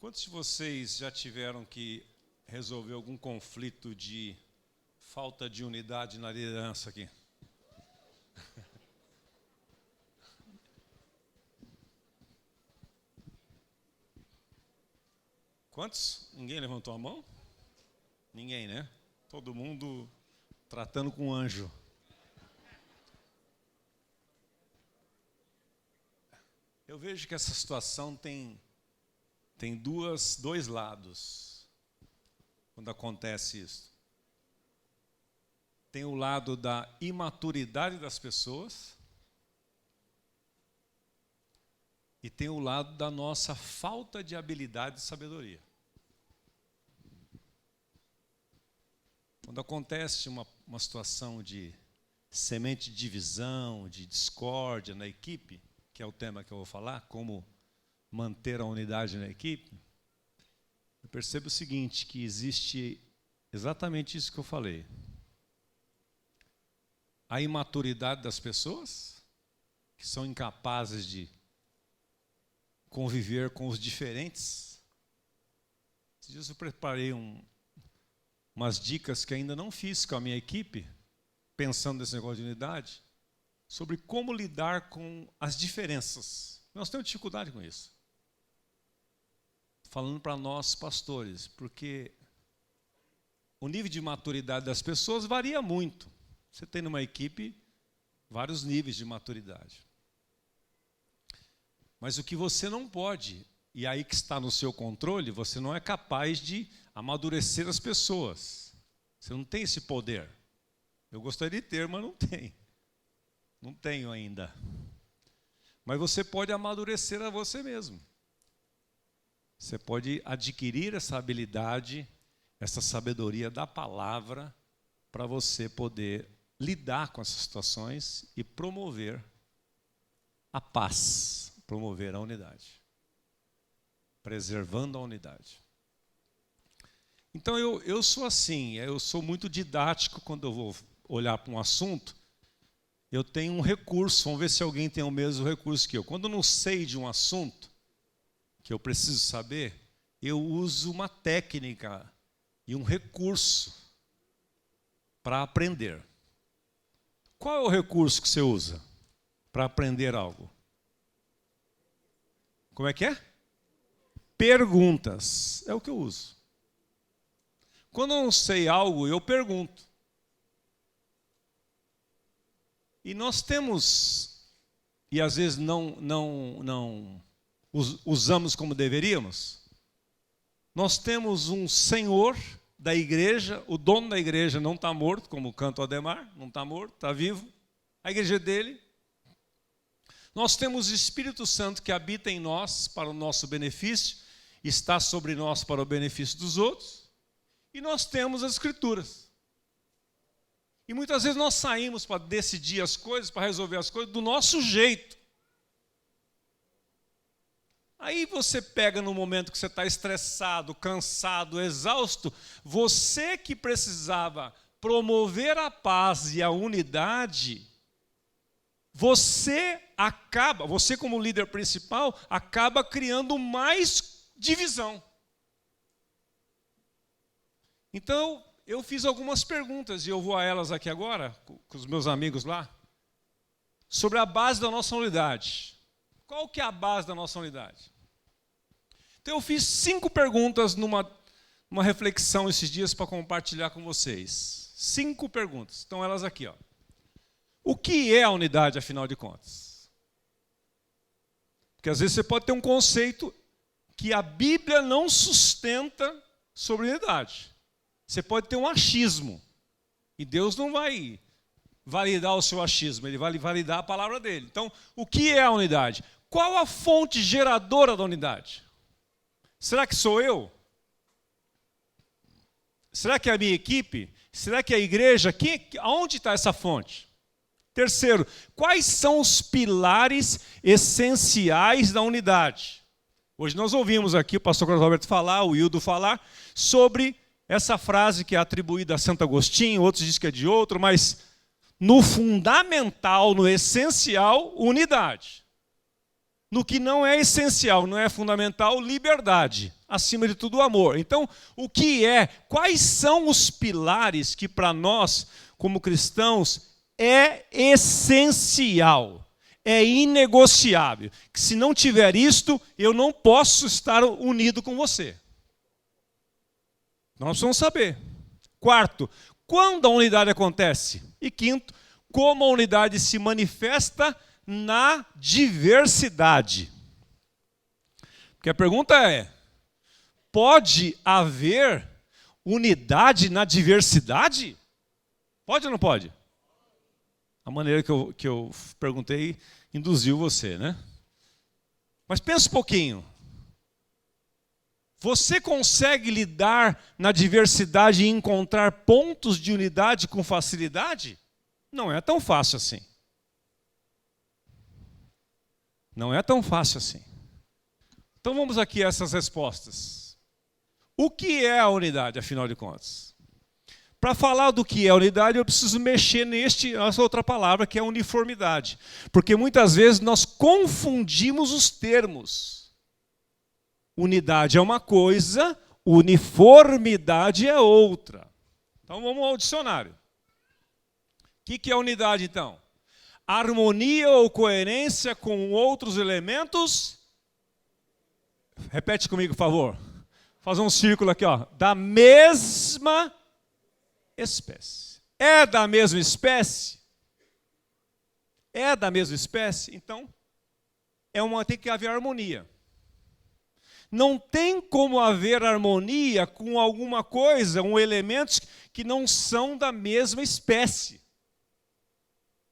Quantos de vocês já tiveram que resolver algum conflito de falta de unidade na liderança aqui? Quantos? Ninguém levantou a mão? Ninguém, né? Todo mundo tratando com anjo. Eu vejo que essa situação tem dois lados quando acontece isso. Tem o lado da imaturidade das pessoas e tem o lado da nossa falta de habilidade e sabedoria. Quando acontece uma situação de semente de divisão, de discórdia na equipe, que é o tema que eu vou falar, como manter a unidade na equipe, eu percebo o seguinte, que existe exatamente isso que eu falei. A imaturidade das pessoas, que são incapazes de conviver com os diferentes. Esses dias eu preparei umas dicas que ainda não fiz com a minha equipe, pensando nesse negócio de unidade, sobre como lidar com as diferenças. Nós temos dificuldade com isso. Falando para nós, pastores, porque o nível de maturidade das pessoas varia muito. Você tem numa equipe vários níveis de maturidade. Mas o que você não pode, e aí que está no seu controle, você não é capaz de amadurecer as pessoas. Você não tem esse poder. Eu gostaria de ter, mas não tenho. Não tenho ainda. Mas você pode amadurecer a você mesmo. Você pode adquirir essa habilidade, essa sabedoria da palavra, para você poder lidar com essas situações e promover a paz, promover a unidade, preservando a unidade. Então eu sou assim, eu sou muito didático quando eu vou olhar para um assunto. Eu tenho um recurso, vamos ver se alguém tem o mesmo recurso que eu. Quando eu não sei de um assunto que eu preciso saber, eu uso uma técnica e um recurso para aprender. Qual é o recurso que você usa para aprender algo? Como é que é? Perguntas. É o que eu uso. Quando eu não sei algo, eu pergunto. E nós temos, e às vezes não usamos como deveríamos, nós temos um senhor da igreja, o dono da igreja não está morto, como canta o Ademar, não está morto, está vivo, a igreja é dele. Nós temos o Espírito Santo que habita em nós para o nosso benefício, está sobre nós para o benefício dos outros, e nós temos as Escrituras. E muitas vezes nós saímos para decidir as coisas, para resolver as coisas do nosso jeito. Aí você pega no momento que você está estressado, cansado, exausto, você que precisava promover a paz e a unidade, você como líder principal, acaba criando mais divisão. Então, eu fiz algumas perguntas, e eu vou a elas aqui agora, com os meus amigos lá, sobre a base da nossa unidade. Qual que é a base da nossa unidade? Então eu fiz 5 perguntas numa reflexão esses dias para compartilhar com vocês. 5 perguntas. Estão elas aqui, ó. O que é a unidade, afinal de contas? Porque às vezes você pode ter um conceito que a Bíblia não sustenta sobre unidade. Você pode ter um achismo. E Deus não vai validar o seu achismo, Ele vai validar a palavra dele. Então, o que é a unidade? Qual a fonte geradora da unidade? Será que sou eu? Será que é a minha equipe? Será que é a igreja? Aonde está essa fonte? Terceiro, quais são os pilares essenciais da unidade? Hoje nós ouvimos aqui o pastor Carlos Roberto falar, o Hildo falar, sobre essa frase que é atribuída a Santo Agostinho, outros dizem que é de outro, mas no fundamental, no essencial, unidade. No que não é essencial, não é fundamental, liberdade. acima de tudo o amor. Então, quais são os pilares que para nós, como cristãos, é essencial, é inegociável, que se não tiver isto, eu não posso estar unido com você. Nós precisamos saber. Quarto, quando a unidade acontece? E quinto, como a unidade se manifesta na diversidade. Porque a pergunta é, pode haver unidade na diversidade? Pode ou não pode? A maneira que eu perguntei induziu você, né? Mas pensa um pouquinho. Você consegue lidar na diversidade e encontrar pontos de unidade com facilidade? Não é tão fácil assim. Não é tão fácil assim. Então vamos aqui a essas respostas. O que é a unidade, afinal de contas? Para falar do que é a unidade, eu preciso mexer nessa outra palavra, que é uniformidade. Porque muitas vezes nós confundimos os termos. Unidade é uma coisa, uniformidade é outra. Então vamos ao dicionário. O que é unidade, então? Harmonia ou coerência com outros elementos. Repete comigo, por favor. Fazer um círculo aqui, ó. Da mesma espécie. É da mesma espécie? É da mesma espécie? Então, tem que haver harmonia. Não tem como haver harmonia com alguma coisa, elementos que não são da mesma espécie.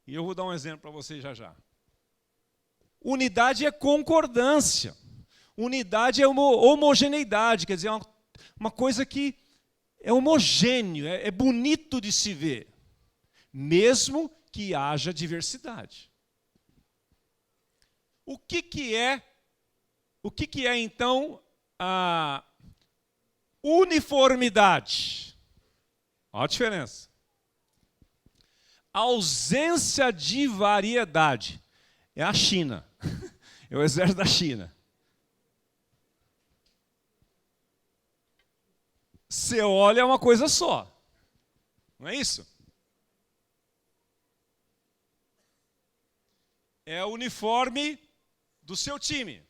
E eu vou dar um exemplo para vocês já já. Unidade é concordância. Unidade é homogeneidade, quer dizer, uma coisa que é homogêneo, é bonito de se ver, mesmo que haja diversidade. O que é então a uniformidade? Olha a diferença. Ausência de variedade. É a China. É o exército da China. Você olha, é uma coisa só. Não é isso? É o uniforme do seu time.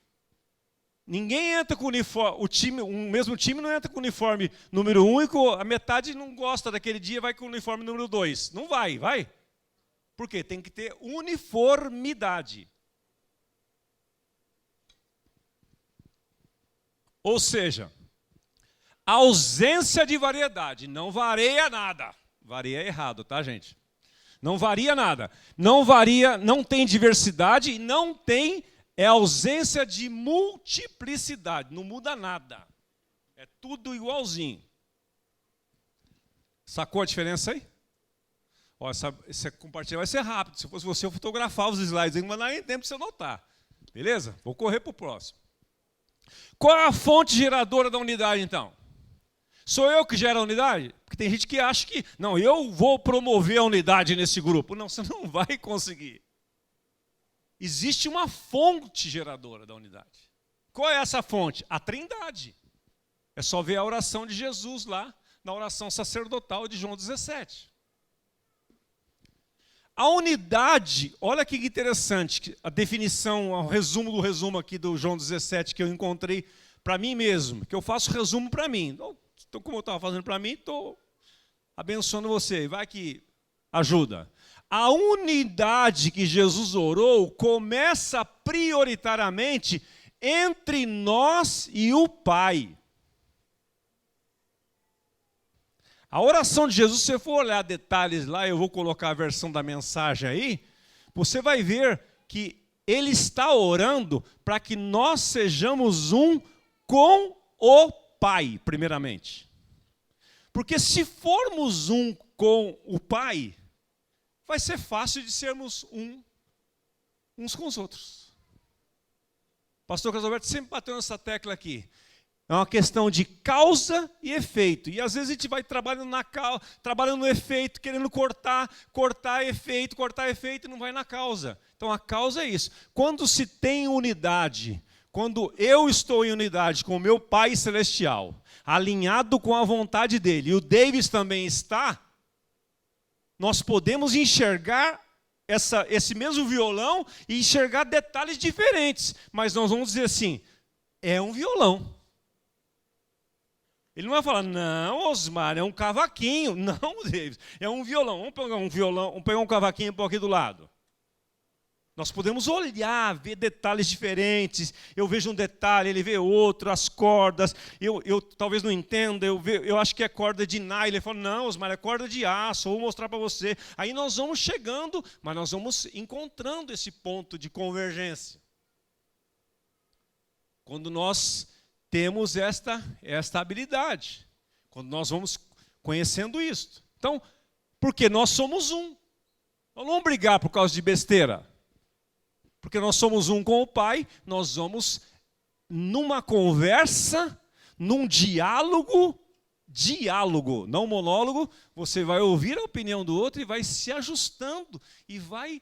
Ninguém entra com uniforme, o mesmo time não entra com o uniforme número 1 e a metade não gosta daquele dia, vai com o uniforme número 2. Não vai? Por quê? Tem que ter uniformidade. Ou seja, ausência de variedade. Não varia nada. Varia errado, tá, gente? Não varia nada. Não varia, não tem diversidade e não tem ausência de multiplicidade. Não muda nada. É tudo igualzinho. Sacou a diferença aí? Ó, esse compartilhar vai ser rápido. Se fosse você, eu fotografava os slides aí, não vai dar nem tempo para você anotar. Beleza? Vou correr para o próximo. Qual é a fonte geradora da unidade, então? Sou eu que gero a unidade? Porque tem gente que acha que, não, eu vou promover a unidade nesse grupo. Não, você não vai conseguir. Existe uma fonte geradora da unidade. Qual é essa fonte? A Trindade. É só ver a oração de Jesus lá, na oração sacerdotal de João 17. A unidade, olha que interessante, a definição, o resumo do resumo aqui do João 17 que eu encontrei para mim mesmo, que eu faço resumo para mim. Então, como eu estava fazendo para mim, estou abençoando você. Vai que ajuda. A unidade que Jesus orou começa prioritariamente entre nós e o Pai. A oração de Jesus, se você for olhar detalhes lá, eu vou colocar a versão da mensagem aí, você vai ver que ele está orando para que nós sejamos um com o Pai, primeiramente. Porque se formos um com o Pai, vai ser fácil de sermos uns com os outros. O pastor Carlos Alberto sempre bateu nessa tecla aqui. É uma questão de causa e efeito. E às vezes a gente vai trabalhando no efeito, querendo cortar efeito, e não vai na causa. Então a causa é isso. Quando se tem unidade quando eu estou em unidade com o meu Pai Celestial, alinhado com a vontade dele, e o Davis também está, nós podemos enxergar esse mesmo violão e enxergar detalhes diferentes. Mas nós vamos dizer assim, é um violão. Ele não vai falar, não, Osmar, é um cavaquinho. Não, Davis, é um violão. Vamos pegar um violão, vamos pegar um cavaquinho e pôr aqui do lado. Nós podemos olhar, ver detalhes diferentes. Eu vejo um detalhe, ele vê outro, as cordas. Eu talvez não entenda, eu acho que é corda de nylon. Ele fala, não, Osmar, é corda de aço, vou mostrar para você. Aí nós vamos chegando, mas nós vamos encontrando esse ponto de convergência. Quando nós temos esta habilidade, quando nós vamos conhecendo isso. Então, porque nós somos um. Nós não vamos brigar por causa de besteira. Porque nós somos um com o Pai, nós vamos numa conversa, num diálogo, não monólogo, você vai ouvir a opinião do outro e vai se ajustando e vai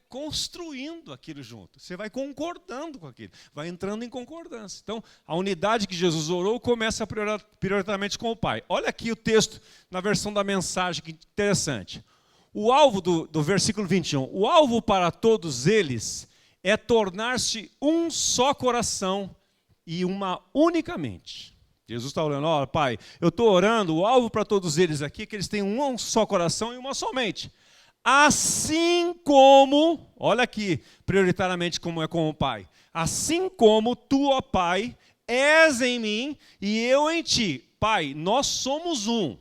construindo aquilo junto. Você vai concordando com aquilo, vai entrando em concordância. Então, a unidade que Jesus orou começa prioritariamente com o Pai. Olha aqui o texto na versão da mensagem, que interessante. O alvo do versículo 21, o alvo para todos eles é tornar-se um só coração e uma única mente. Jesus está orando, ó, Pai, eu estou orando, o alvo para todos eles aqui é que eles tenham um só coração e uma só mente. Assim como, olha aqui, prioritariamente como é com o Pai, assim como tu, ó Pai, és em mim e eu em ti. Pai, nós somos um.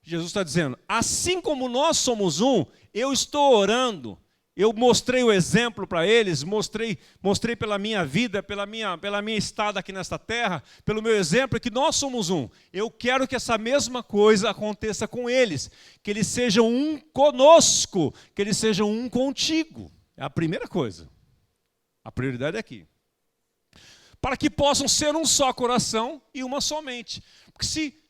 Jesus está dizendo, assim como nós somos um, eu estou orando, eu mostrei o exemplo para eles, mostrei pela minha vida, pela minha estada aqui nesta terra, pelo meu exemplo, que nós somos um. Eu quero que essa mesma coisa aconteça com eles, que eles sejam um conosco, que eles sejam um contigo. É a primeira coisa. A prioridade é aqui. Para que possam ser um só coração e uma só mente. Porque se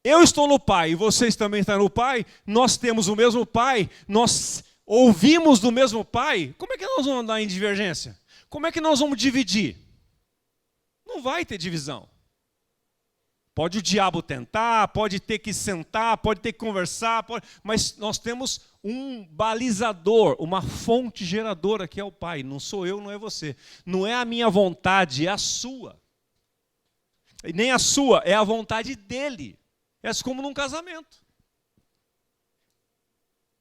eu estou no Pai e vocês também estão no Pai, nós temos o mesmo Pai, nós ouvimos do mesmo Pai, como é que nós vamos andar em divergência? Como é que nós vamos dividir? Não vai ter divisão. Pode o diabo tentar, pode ter que sentar, pode ter que conversar, mas nós temos um balizador, uma fonte geradora que é o Pai. Não sou eu, não é você. Não é a minha vontade, é a sua. E nem a sua, é a vontade dele. É como num casamento.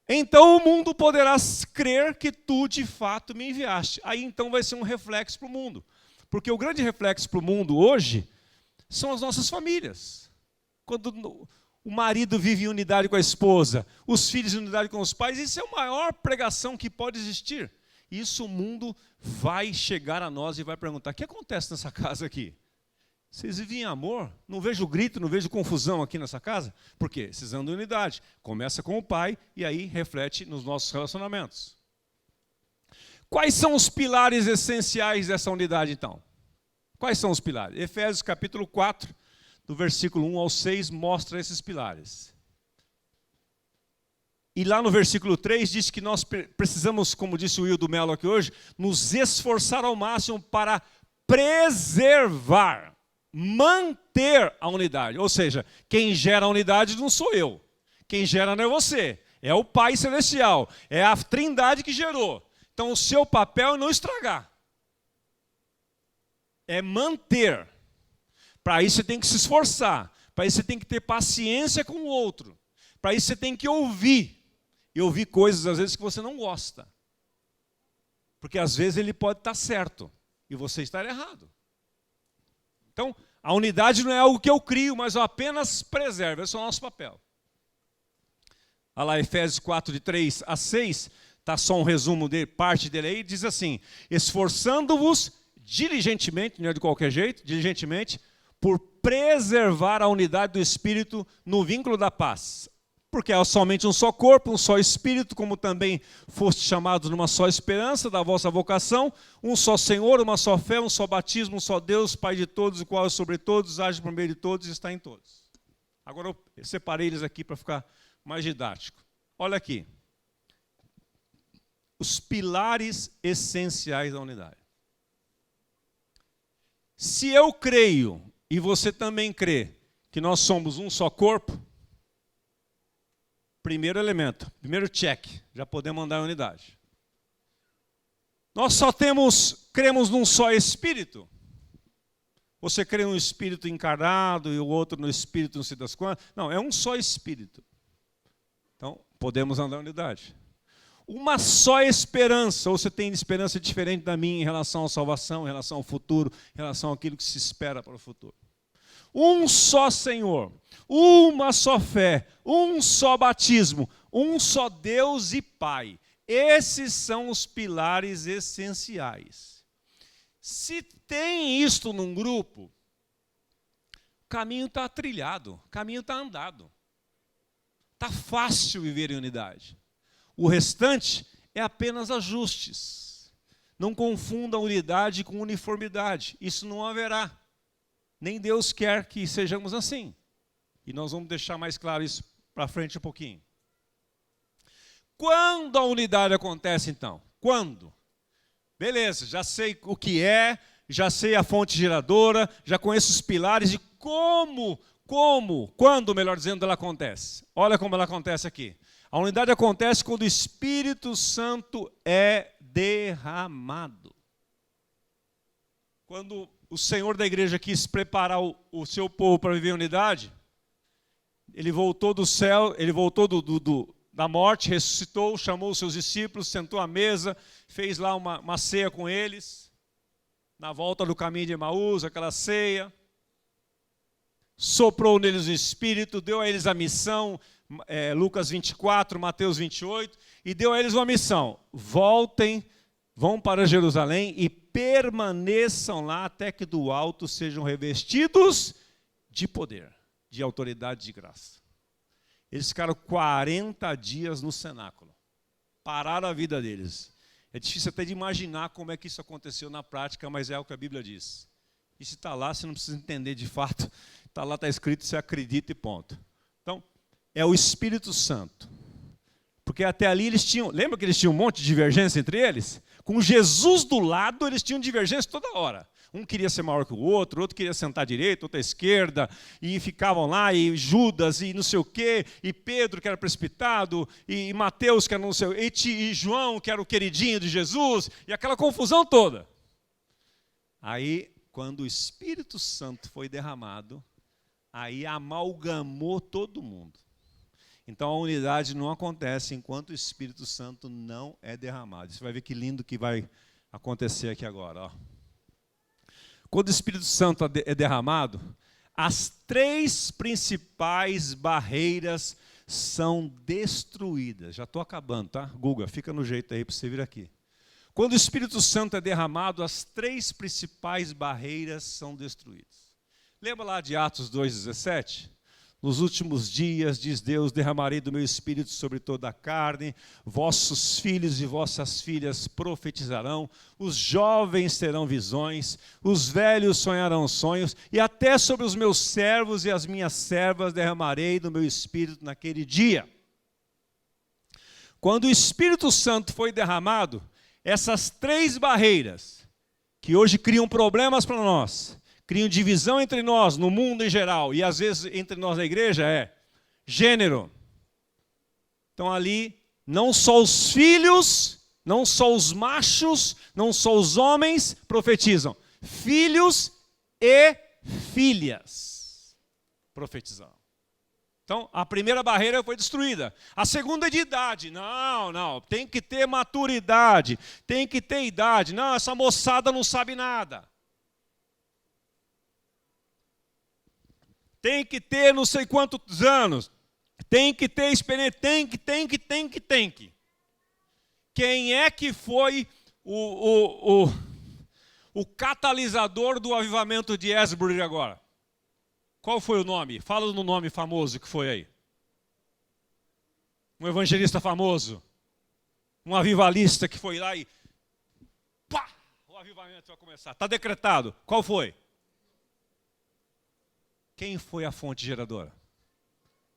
Então o mundo poderá crer que tu de fato me enviaste. Aí então vai ser um reflexo para o mundo. Porque o grande reflexo para o mundo hoje são as nossas famílias. Quando o marido vive em unidade com a esposa, os filhos em unidade com os pais, isso é a maior pregação que pode existir. Isso o mundo vai chegar a nós e vai perguntar, o que acontece nessa casa aqui? Vocês vivem em amor? Não vejo grito, não vejo confusão aqui nessa casa? Por quê? Vocês andam em unidade. Começa com o Pai e aí reflete nos nossos relacionamentos. Quais são os pilares essenciais dessa unidade, então? Quais são os pilares? Efésios capítulo 4, do versículo 1 ao 6, mostra esses pilares. E lá no versículo 3 diz que nós precisamos, como disse o Wildo Mello aqui hoje, nos esforçar ao máximo para preservar, manter a unidade. Ou seja, quem gera a unidade não sou eu. Quem gera não é você. É o Pai Celestial. É a Trindade que gerou. Então o seu papel é não estragar. É manter. Para isso você tem que se esforçar. Para isso você tem que ter paciência com o outro. Para isso você tem que ouvir. E ouvir coisas às vezes que você não gosta. Porque às vezes ele pode estar certo e você estar errado. Então, a unidade não é algo que eu crio, mas eu apenas preservo. Esse é o nosso papel. Olha lá, Efésios 4, de 3 a 6, está só um resumo de parte dele aí, diz assim, esforçando-vos diligentemente, não é de qualquer jeito, diligentemente, por preservar a unidade do Espírito no vínculo da paz. Porque há somente um só corpo, um só Espírito, como também foste chamados numa só esperança da vossa vocação, um só Senhor, uma só fé, um só batismo, um só Deus, Pai de todos, o qual é sobre todos, age por meio de todos e está em todos. Agora eu separei eles aqui para ficar mais didático. Olha aqui. Os pilares essenciais da unidade. Se eu creio e você também crê que nós somos um só corpo, primeiro elemento, primeiro check, já podemos andar em unidade. Nós só cremos num só Espírito. Você crê num Espírito encarnado e o outro no Espírito não sei das quantas. Não, é um só Espírito. Então, podemos andar em unidade. Uma só esperança, ou você tem esperança diferente da minha em relação à salvação, em relação ao futuro, em relação àquilo que se espera para o futuro. Um só Senhor, uma só fé, um só batismo, um só Deus e Pai. Esses são os pilares essenciais. Se tem isto num grupo, o caminho está trilhado, o caminho está andado. Está fácil viver em unidade. O restante é apenas ajustes. Não confunda unidade com uniformidade. Isso não haverá. Nem Deus quer que sejamos assim. E nós vamos deixar mais claro isso para frente um pouquinho. Quando a unidade acontece, então? Quando? Beleza, já sei o que é, já sei a fonte geradora, já conheço os pilares e quando, melhor dizendo, ela acontece. Olha como ela acontece aqui. A unidade acontece quando o Espírito Santo é derramado. Quando o Senhor da igreja quis preparar o seu povo para viver em unidade, ele voltou do céu, ele voltou da morte, ressuscitou, chamou os seus discípulos, sentou à mesa, fez lá uma ceia com eles, na volta do caminho de Emaús, aquela ceia, soprou neles o Espírito, deu a eles a missão, Lucas 24, Mateus 28, e deu a eles uma missão: voltem, vão para Jerusalém e permaneçam lá até que do alto sejam revestidos de poder, de autoridade e de graça. Eles ficaram 40 dias no cenáculo, pararam a vida deles. É difícil até de imaginar como é que isso aconteceu na prática, mas é o que a Bíblia diz. E se está lá, você não precisa entender de fato, está lá, está escrito, você acredita e ponto. Então, é o Espírito Santo. Porque até ali eles tinham, lembra que eles tinham um monte de divergência entre eles? Com Jesus do lado, eles tinham divergência toda hora. Um queria ser maior que o outro queria sentar à direita, outro à esquerda, e ficavam lá, e Judas, e não sei o quê, e Pedro, que era precipitado, e Mateus, que era não sei o quê, e João, que era o queridinho de Jesus, e aquela confusão toda. Aí, quando o Espírito Santo foi derramado, aí amalgamou todo mundo. Então a unidade não acontece enquanto o Espírito Santo não é derramado. Você vai ver que lindo que vai acontecer aqui agora. Ó. Quando o Espírito Santo é derramado, as 3 principais barreiras são destruídas. Já estou acabando, tá? Guga, fica no jeito aí para você vir aqui. Quando o Espírito Santo é derramado, as 3 principais barreiras são destruídas. Lembra lá de Atos 2,17? Nos últimos dias, diz Deus, derramarei do meu Espírito sobre toda a carne, vossos filhos e vossas filhas profetizarão, os jovens terão visões, os velhos sonharão sonhos, e até sobre os meus servos e as minhas servas derramarei do meu Espírito naquele dia. Quando o Espírito Santo foi derramado, essas 3 barreiras, que hoje criam problemas para nós, criam divisão entre nós, no mundo em geral, e às vezes entre nós na igreja, gênero. Então ali, não só os filhos, não só os machos, não só os homens profetizam. Filhos e filhas profetizam. Então, a primeira barreira foi destruída. A segunda é de idade. Não, tem que ter maturidade, tem que ter idade. Não, essa moçada não sabe nada. Tem que ter não sei quantos anos, tem que ter experiência, tem que. Quem é que foi o catalisador do avivamento de Asbury agora? Qual foi o nome? Fala no nome famoso que foi aí. Um evangelista famoso, um avivalista que foi lá e pá, o avivamento vai começar. Está decretado. Qual foi? Quem foi a fonte geradora?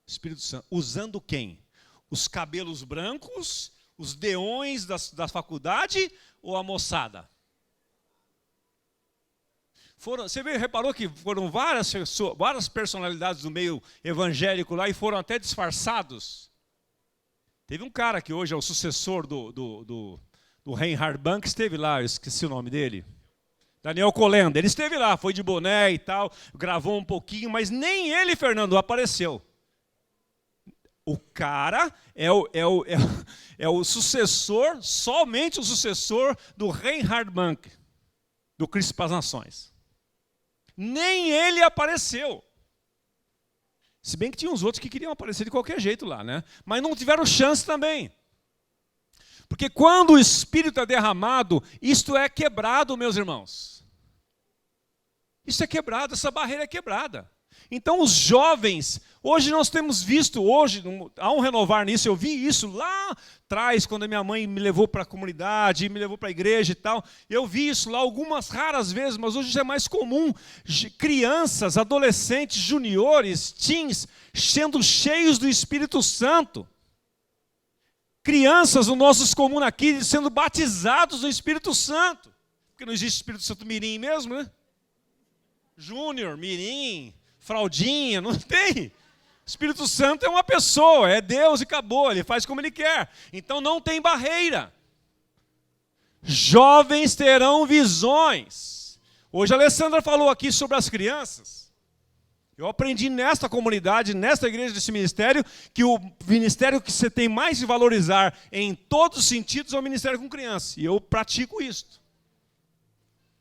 Espírito Santo. Usando quem? Os cabelos brancos, os deões da faculdade ou a moçada? Reparou que foram várias personalidades do meio evangélico lá e foram até disfarçados? Teve um cara que hoje é o sucessor do Reinhard Bank, esteve lá, eu esqueci o nome dele. Daniel Kolenda, ele esteve lá, foi de boné e tal, gravou um pouquinho, mas nem ele, Fernando, apareceu. O cara é o sucessor, somente o sucessor do Reinhard Bank, do Cristo para as Nações. Nem ele apareceu. Se bem que tinha uns outros que queriam aparecer de qualquer jeito lá, né? Mas não tiveram chance também. Porque quando o Espírito é derramado, isto é quebrado, meus irmãos. Isso é quebrado, essa barreira é quebrada. Então os jovens, hoje nós temos visto, há um renovar nisso, eu vi isso lá atrás, quando a minha mãe me levou para a comunidade, me levou para a igreja e tal, eu vi isso lá algumas raras vezes, mas hoje já é mais comum, crianças, adolescentes, juniores, teens, sendo cheios do Espírito Santo. Crianças, os nossos comuns aqui, sendo batizados no Espírito Santo. Porque não existe Espírito Santo mirim mesmo, né? Júnior, mirim, fraldinha, não tem. Espírito Santo é uma pessoa, é Deus e acabou, ele faz como ele quer. Então não tem barreira. Jovens terão visões. Hoje a Alessandra falou aqui sobre as crianças. Eu aprendi nesta comunidade, nesta igreja, desse ministério, que o ministério que você tem mais de valorizar em todos os sentidos é o ministério com criança. E eu pratico isso.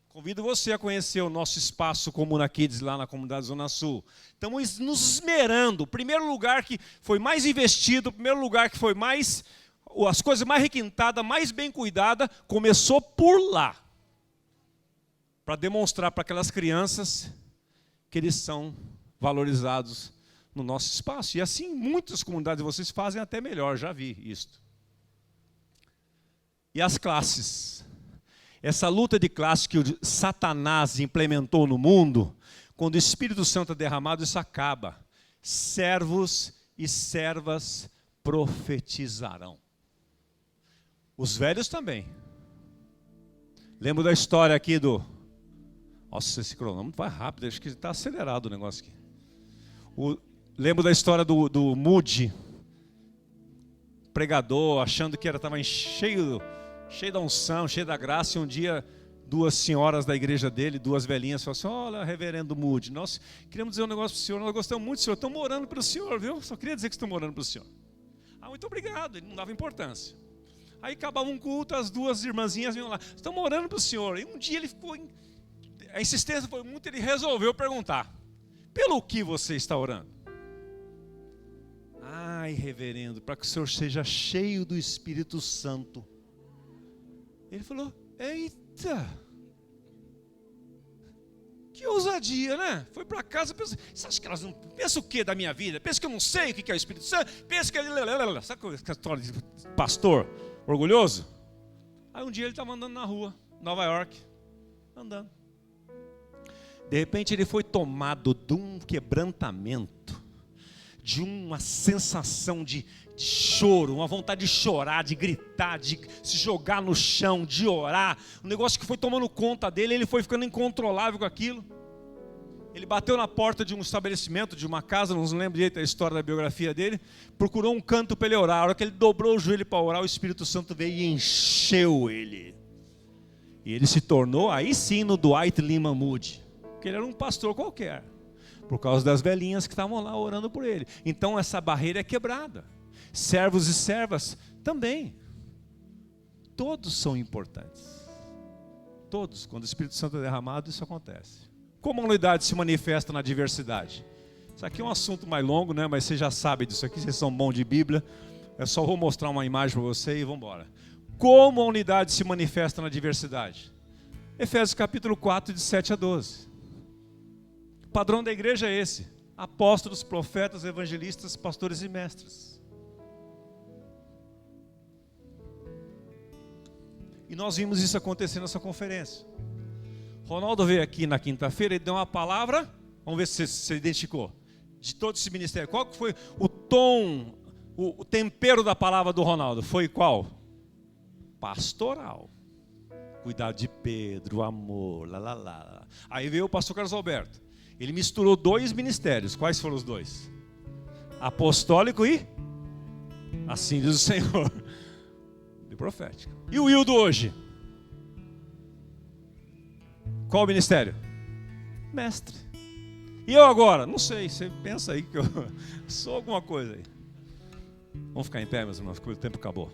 Convido você a conhecer o nosso espaço Comuna Kids lá na comunidade Zona Sul. Estamos nos esmerando. O primeiro lugar que foi mais investido, o primeiro lugar que foi mais, as coisas mais requintadas, mais bem cuidada, começou por lá. Para demonstrar para aquelas crianças que eles são valorizados no nosso espaço. E assim muitas comunidades de vocês fazem até melhor, já vi isto. E as classes. Essa luta de classe que o Satanás implementou no mundo, quando o Espírito Santo é derramado, isso acaba. Servos e servas profetizarão. Os velhos também. Lembro da história aqui do... Nossa, esse cronômetro vai rápido, acho que está acelerado o negócio aqui. Lembro da história do Moody, pregador, achando que estava cheio da unção, cheio da graça, e um dia duas senhoras da igreja dele, duas velhinhas, falaram assim: olha, reverendo Moody, nós queremos dizer um negócio para o senhor, nós gostamos muito do senhor, estamos orando pelo senhor, viu? Só queria dizer que estamos orando pelo senhor. Ah, muito obrigado, ele não dava importância. Aí acabava um culto, as duas irmãzinhas vinham lá, estamos orando pelo senhor. E um dia ele ficou, a insistência foi muito, ele resolveu perguntar: pelo que você está orando? Ai, reverendo, para que o senhor seja cheio do Espírito Santo. Ele falou: eita, que ousadia, né? Foi para casa, pensou, você acha que elas não pensam o que da minha vida? Pensa que eu não sei o que é o Espírito Santo? Pensa que... Sabe aquela história de pastor orgulhoso? Aí um dia ele estava andando na rua, Nova York, andando. De repente ele foi tomado de um quebrantamento, de uma sensação de choro, uma vontade de chorar, de gritar, de se jogar no chão, de orar. Um negócio que foi tomando conta dele, ele foi ficando incontrolável com aquilo. Ele bateu na porta de um estabelecimento, de uma casa, não lembro direito a história da biografia dele, procurou um canto para ele orar. A hora que ele dobrou o joelho para orar, o Espírito Santo veio e encheu ele. E ele se tornou, aí sim, no Dwight Lyman Moody, porque ele era um pastor qualquer, por causa das velhinhas que estavam lá orando por ele. Então essa barreira é quebrada. Servos e servas também. Todos são importantes. Todos, quando o Espírito Santo é derramado, isso acontece. Como a unidade se manifesta na diversidade? Isso aqui é um assunto mais longo, né? Mas vocês já sabem disso aqui, vocês são bons de Bíblia. Eu só vou mostrar uma imagem para você e vamos embora. Como a unidade se manifesta na diversidade? Efésios capítulo 4, de 7 a 12. O padrão da igreja é esse: apóstolos, profetas, evangelistas, pastores e mestres. E nós vimos isso acontecer nessa conferência. Ronaldo veio aqui na quinta-feira e deu uma palavra, vamos ver se você identificou, de todo esse ministério. Qual que foi o tom, o tempero da palavra do Ronaldo? Foi qual? Pastoral. Cuidado de Pedro, amor, lá, lá, lá. Aí veio o pastor Carlos Alberto. Ele misturou 2 ministérios. Quais foram os 2? Apostólico e assim diz o Senhor. E profético. E o Wildo hoje? Qual o ministério? Mestre. E eu agora? Não sei, você pensa aí que eu sou alguma coisa aí. Vamos ficar em pé, meus irmãos, porque o tempo acabou.